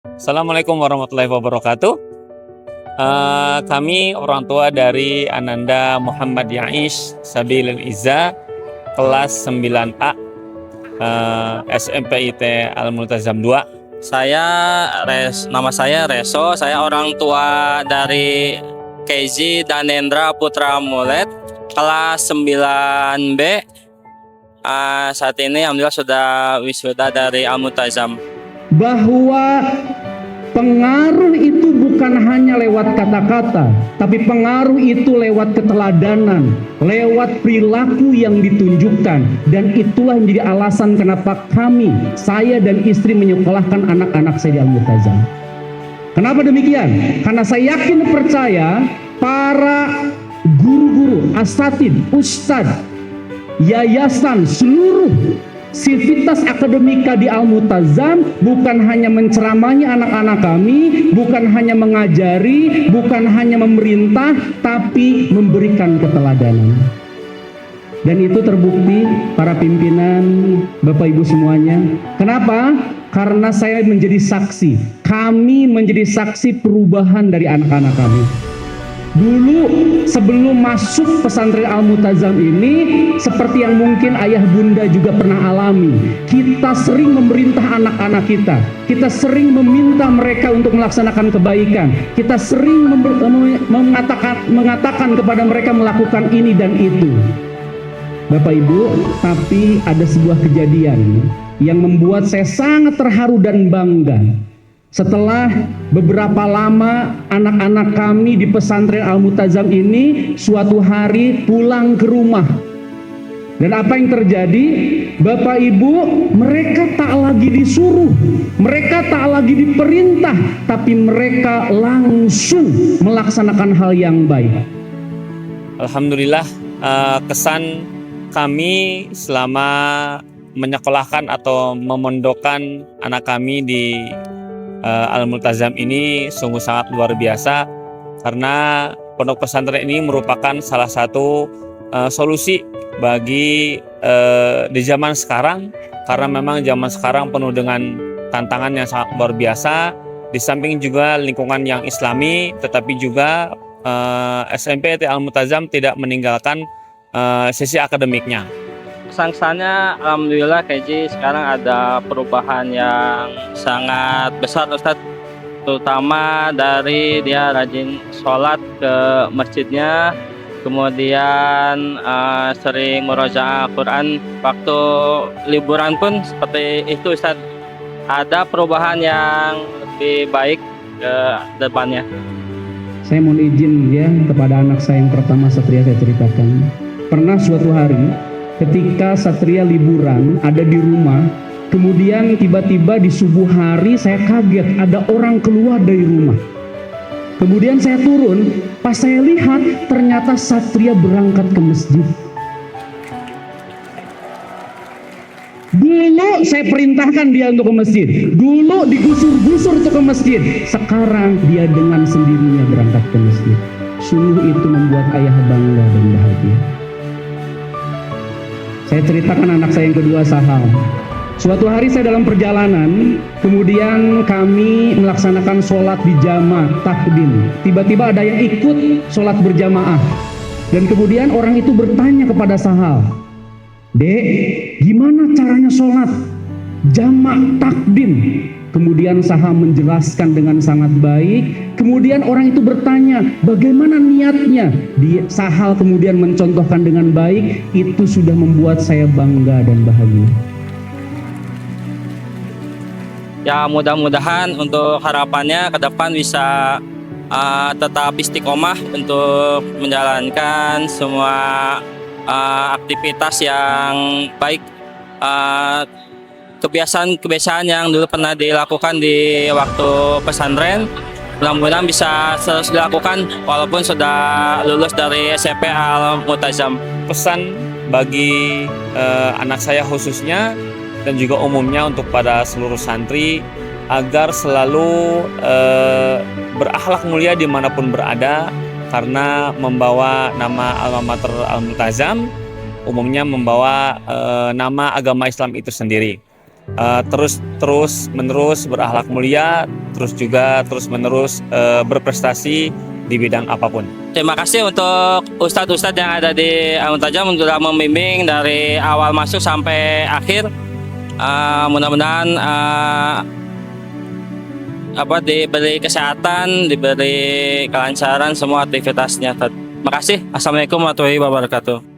Assalamualaikum warahmatullahi wabarakatuh. Kami orang tua dari Ananda Muhammad Yaish Sabilil Izza kelas 9A SMP IT Al-Multazam 2. Nama saya Reso, saya orang tua dari Keiji Danendra Putra Mulet kelas 9B. Saat ini alhamdulillah sudah wisuda dari Al-Multazam. Bahwa pengaruh itu bukan hanya lewat kata-kata, tapi pengaruh itu lewat keteladanan, lewat perilaku yang ditunjukkan. Dan itulah yang menjadi alasan kenapa saya dan istri menyekolahkan anak-anak saya di Al-Multazam. Kenapa demikian? Karena saya yakin dan percaya para guru-guru, asatid, ustadz, yayasan, seluruh sivitas akademika di Al-Multazam bukan hanya menceramai anak-anak kami, bukan hanya mengajari, bukan hanya memerintah, tapi memberikan keteladanan. Dan itu terbukti para pimpinan, Bapak Ibu semuanya. Kenapa? Karena saya menjadi saksi. Kami menjadi saksi perubahan dari anak-anak kami. Dulu sebelum masuk pesantren Al-Multazam ini, seperti yang mungkin ayah bunda juga pernah alami, kita sering memerintah anak-anak kita, kita sering meminta mereka untuk melaksanakan kebaikan, kita sering mengatakan kepada mereka melakukan ini dan itu. Bapak Ibu, tapi ada sebuah kejadian yang membuat saya sangat terharu dan bangga. Setelah beberapa lama anak-anak kami di pesantren Al-Multazam ini suatu hari pulang ke rumah. Dan apa yang terjadi? Bapak Ibu, mereka tak lagi disuruh, mereka tak lagi diperintah, tapi mereka langsung melaksanakan hal yang baik. Alhamdulillah, kesan kami selama menyekolahkan atau memondokkan anak kami di Al-Multazam ini sungguh sangat luar biasa, karena pondok pesantren ini merupakan salah satu solusi bagi di zaman sekarang, karena memang zaman sekarang penuh dengan tantangan yang sangat luar biasa. Di samping juga lingkungan yang islami, tetapi juga SMP Al-Multazam tidak meninggalkan sisi akademiknya. Kesannya alhamdulillah Keiji sekarang ada perubahan yang sangat besar Ustadz, terutama dari dia rajin sholat ke masjidnya, kemudian sering murojaah Quran waktu liburan pun seperti itu Ustadz. Ada perubahan yang lebih baik ke depannya. Saya mohon izin ya kepada anak saya yang pertama, Satria, saya ceritakan. Pernah suatu hari ketika Satria liburan ada di rumah, kemudian tiba-tiba di subuh hari saya kaget ada orang keluar dari rumah. Kemudian saya turun, pas saya lihat ternyata Satria berangkat ke masjid. Dulu saya perintahkan dia untuk ke masjid, dulu digusur-gusur untuk ke masjid, sekarang dia dengan sendirinya berangkat ke masjid. Sungguh itu membuat ayah bangga dan bahagia. Saya ceritakan anak saya yang kedua, Sahal. Suatu hari saya dalam perjalanan, kemudian kami melaksanakan sholat di jamaah takdim. Tiba-tiba ada yang ikut sholat berjamaah. Dan kemudian orang itu bertanya kepada Sahal, "Dek, gimana caranya sholat jamaah takdim?" Kemudian Sahal menjelaskan dengan sangat baik. Kemudian orang itu bertanya, bagaimana niatnya? Sahal kemudian mencontohkan dengan baik. Itu sudah membuat saya bangga dan bahagia. Ya mudah-mudahan untuk harapannya ke depan bisa tetap istiqomah untuk menjalankan semua aktivitas yang baik. Kebiasaan yang dulu pernah dilakukan di waktu pesantren, mudah-mudahan bisa terus dilakukan walaupun sudah lulus dari SMP Al-Multazam. Pesan bagi anak saya khususnya dan juga umumnya untuk pada seluruh santri agar selalu berakhlak mulia dimanapun berada, karena membawa nama alma mater Al-Multazam umumnya membawa nama agama Islam itu sendiri. terus menerus berakhlak mulia, terus juga terus menerus berprestasi di bidang apapun. Terima kasih untuk ustadz-ustadz yang ada di Al-Multajam sudah membimbing dari awal masuk sampai akhir. Mudah-mudahan diberi kesehatan, diberi kelancaran semua aktivitasnya. Terima kasih. Assalamualaikum warahmatullahi wabarakatuh.